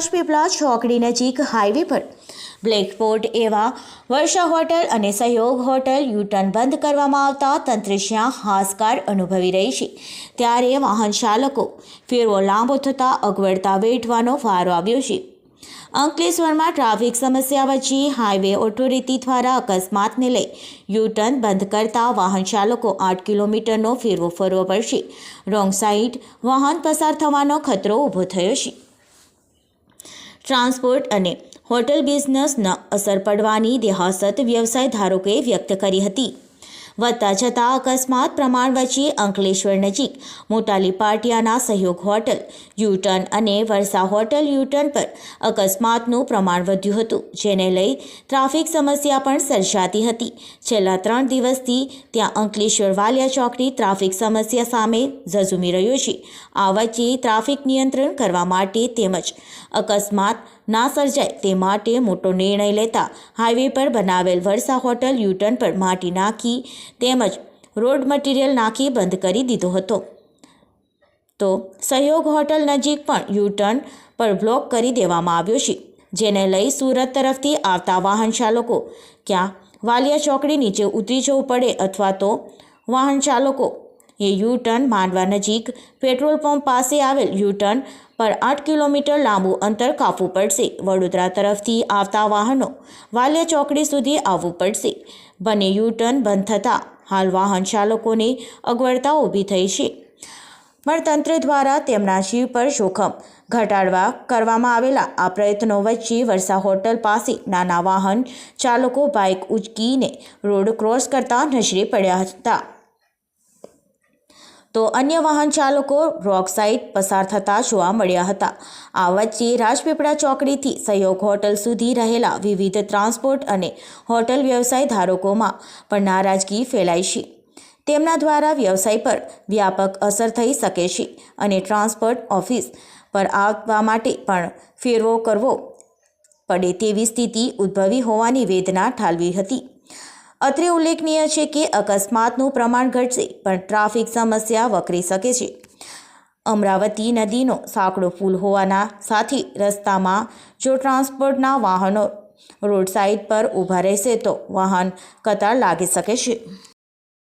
રાજપીપળા ચોકડી નજીક હાઈવે પર બ્લેકબોર્ડ એવા વર્ષા હોટલ અને સહયોગ હોટલ યુટર્ન બંધ કરવામાં આવતા તંત્ર જ્યાં હાશકાર અનુભવી રહી છે, ત્યારે વાહન ચાલકો ફેરવો લાંબો થતાં અગવડતા વેઠવાનો વારો આવ્યો છે। અંકલેશ્વરમાં ટ્રાફિક સમસ્યા વચ્ચે હાઈવે ઓથોરિટી દ્વારા અકસ્માતને લઈ યુટર્ન બંધ કરતા વાહન ચાલકો 8 કિલોમીટરનો ફેરવો ફરવો પડશે। રોંગ સાઈડ વાહન પસાર થવાનો ખતરો ઊભો થયો છે। ટ્રાન્સપોર્ટ અને હોટલ બિઝનેસને અસર પડવાની દહેશત વ્યવસાય ધારકોએ વ્યક્ત કરી હતી। વધતા જતા અકસ્માત પ્રમાણ વચ્ચે અંકલેશ્વર નજીક મોટાલી પાટિયાના સહયોગ હોટલ યુટર્ન અને વર્ષા હોટલ યુટર્ન પર અકસ્માતનું પ્રમાણ વધ્યું હતું, જેને લઈ ટ્રાફિક સમસ્યા પણ સર્જાતી હતી। છેલ્લા 3 દિવસથી ત્યાં અંકલેશ્વર વાલિયા ચોકડી ટ્રાફિક સમસ્યા સામે ઝઝૂમી રહ્યો છે। આ વચ્ચે ટ્રાફિક નિયંત્રણ કરવા માટે તેમજ અકસ્માત ના સર્જાય તે માટે મોટો નિર્ણય લેતા હાઈવે પર બનાવેલ વર્ષા હોટલ યુટર્ન પર માટી નાખી તેમજ રોડ મટીરિયલ નાખી બંધ કરી દીધો હતો, તો સહયોગ હોટલ નજીક પણ યુટર્ન પર બ્લોક કરી દેવામાં આવ્યો છે, જેને લઈ સુરત તરફથી આવતા વાહન ચાલકો ક્યાં વાલિયા ચોકડી નીચે ઉતરી જવું પડે અથવા તો વાહન ચાલકો એ યુટર્ન માંડવા નજીક પેટ્રોલ પંપ પાસે આવેલ યુટર્ન પર 8 કિલોમીટર લાંબુ અંતર કાપવું પડશે। વડોદરા તરફથી આવતા વાહનો વાલિયા ચોકડી સુધી આવવું પડશે। બંને યુટર્ન બંધ થતાં હાલ વાહન ચાલકોને અગવડતા ઊભી થઈ છે, પણ તંત્ર દ્વારા તેમના જીવ પર જોખમ ઘટાડવા કરવામાં આવેલા આ પ્રયત્નો વચ્ચે વર્ષા હોટલ પાસે નાના વાહન ચાલકો બાઇક ઉંચકીને રોડ ક્રોસ કરતા નજરે પડ્યા હતા, તો અન્ય વાહન ચાલકો રોંગ સાઈડ પસાર થતા જોવા મળ્યા હતા। આ વચ્ચે રાજપીપળા ચોકડીથી સહયોગ હોટલ સુધી રહેલા વિવિધ ટ્રાન્સપોર્ટ અને હોટલ વ્યવસાય ધારકોમાં પણ નારાજગી ફેલાઈ છે। તેમના દ્વારા વ્યવસાય પર વ્યાપક અસર થઈ શકે છે અને ટ્રાન્સપોર્ટ ઓફિસ પર આવવા માટે પણ ફેરવો કરવો પડે તેવી સ્થિતિ ઉદ્ભવી હોવાની વેદના ઠાલવી હતી। અત્રે ઉલ્લેખનીય છે કે અકસ્માતનું પ્રમાણ ઘટશે પણ ટ્રાફિક સમસ્યા વકરી શકે છે। અમરાવતી નદીનો સાંકડો પુલ હોવાના સાથે રસ્તામાં જો ટ્રાન્સપોર્ટના વાહનો રોડ સાઈડ પર ઊભા રહેશે તો વાહન કતાર લાગી શકે છે।